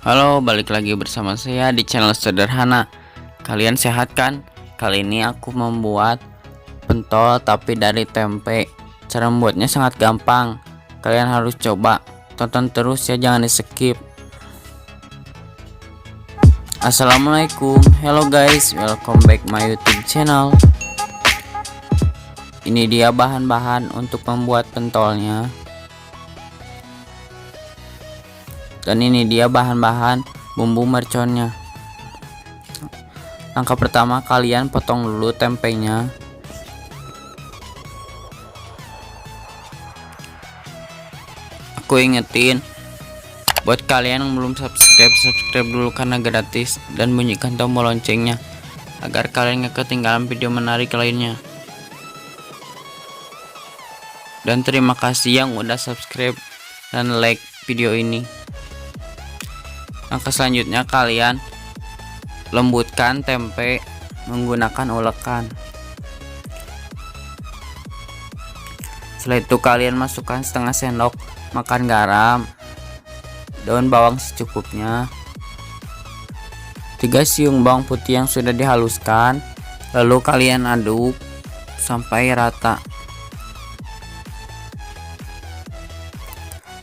Halo, balik lagi bersama saya di channel sederhana. Kalian sehat kan? Kali ini aku membuat pentol tapi dari tempe. Cara membuatnya sangat gampang. Kalian harus coba. Tonton terus ya, jangan di skip. Assalamualaikum, hello guys, welcome back my YouTube channel. Ini dia bahan-bahan untuk membuat pentolnya. Dan ini dia bahan-bahan bumbu merconnya. Langkah pertama, kalian potong dulu tempenya. Aku ingetin buat kalian yang belum subscribe dulu karena gratis, dan bunyikan tombol loncengnya agar kalian gak ketinggalan video menarik lainnya. Dan terima kasih yang udah subscribe dan like video ini. Langkah selanjutnya, kalian lembutkan tempe menggunakan ulekan. Setelah itu kalian masukkan setengah sendok makan garam, daun bawang secukupnya, 3 siung bawang putih yang sudah dihaluskan, lalu kalian aduk sampai rata.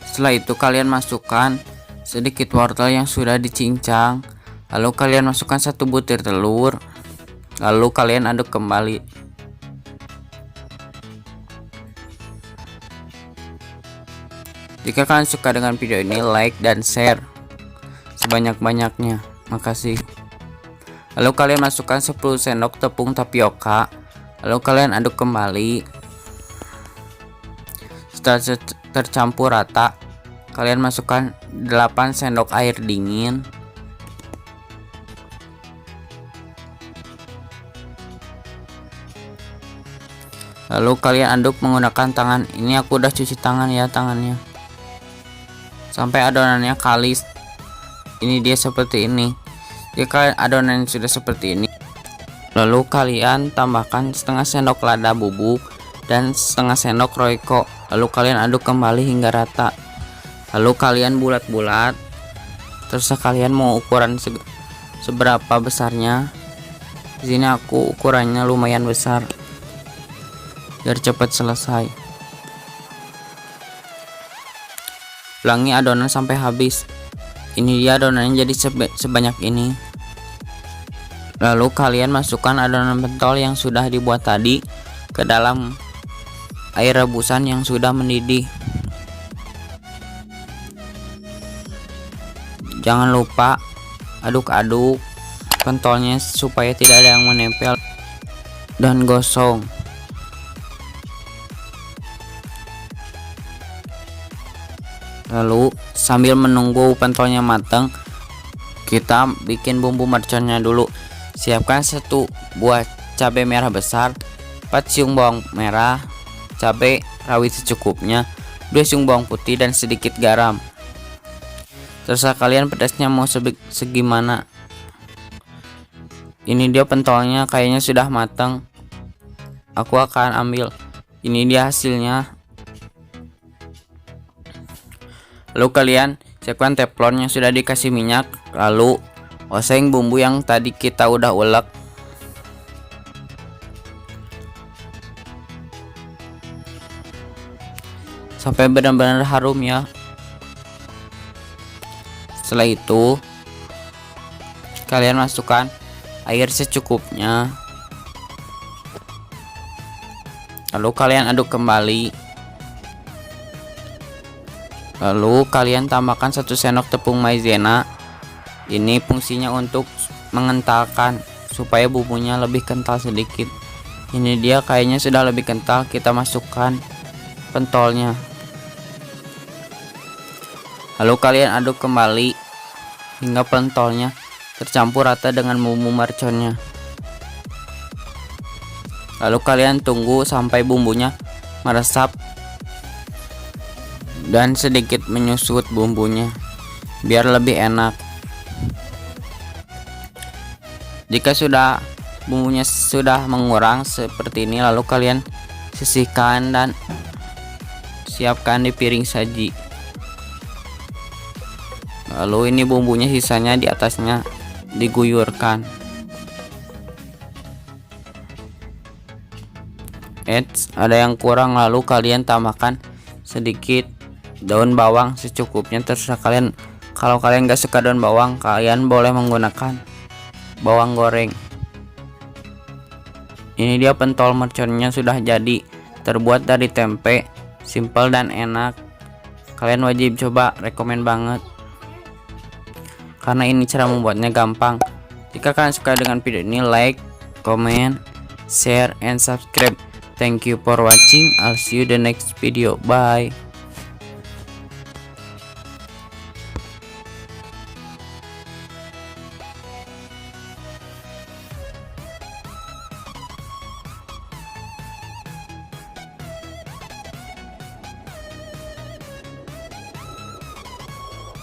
Setelah itu kalian masukkan sedikit wortel yang sudah dicincang, lalu kalian masukkan 1 butir telur, lalu kalian aduk kembali. Jika kalian suka dengan video ini, like dan share sebanyak-banyaknya, makasih. Lalu kalian masukkan 10 sendok tepung tapioka, lalu kalian aduk kembali. Setelah tercampur rata, kalian masukkan 8 sendok air dingin. Lalu kalian aduk menggunakan tangan. Ini aku udah cuci tangan ya, tangannya, sampai adonannya kalis. Ini dia seperti ini. Jika adonan sudah seperti ini, lalu kalian tambahkan setengah sendok lada bubuk dan setengah sendok royco. Lalu kalian aduk kembali hingga rata. Lalu kalian bulat-bulat, terserah kalian mau ukuran seberapa besarnya. Di sini aku ukurannya lumayan besar biar cepat selesai. Ulangi adonan sampai habis. Ini dia adonannya jadi sebanyak ini. Lalu kalian masukkan adonan pentol yang sudah dibuat tadi ke dalam air rebusan yang sudah mendidih. Jangan lupa aduk-aduk pentolnya supaya tidak ada yang menempel dan gosong. Lalu sambil menunggu pentolnya matang, kita bikin bumbu merconnya dulu. Siapkan 1 buah cabai merah besar, 4 siung bawang merah, cabai rawit secukupnya, 2 siung bawang putih, dan sedikit garam. Terserah kalian pedasnya mau segimana. Ini dia pentolnya, kayaknya sudah matang. Aku akan ambil. Ini dia hasilnya. Lalu kalian siapkan teflon yang sudah dikasih minyak, lalu oseng bumbu yang tadi kita udah ulek. Sampai benar-benar harum ya. Setelah itu kalian masukkan air secukupnya, lalu kalian aduk kembali. Lalu kalian tambahkan 1 sendok tepung maizena. Ini fungsinya untuk mengentalkan supaya bumbunya lebih kental sedikit. Ini dia kayaknya sudah lebih kental. Kita masukkan pentolnya, lalu kalian aduk kembali hingga pentolnya tercampur rata dengan bumbu merconnya. Lalu kalian tunggu sampai bumbunya meresap dan sedikit menyusut bumbunya biar lebih enak. Jika bumbunya sudah mengurang seperti ini, lalu kalian sisihkan dan siapkan di piring saji. Lalu ini bumbunya sisanya di atasnya diguyurkan. Ada yang kurang, lalu kalian tambahkan sedikit daun bawang secukupnya, terserah kalian. Kalau kalian gak suka daun bawang, kalian boleh menggunakan bawang goreng. Ini dia pentol merconnya sudah jadi, terbuat dari tempe, simple dan enak. Kalian wajib coba, rekomen banget karena ini cara membuatnya gampang. Jika kalian suka dengan video ini, like, comment, share, and subscribe. Thank you for watching. I'll see you the next video. Bye.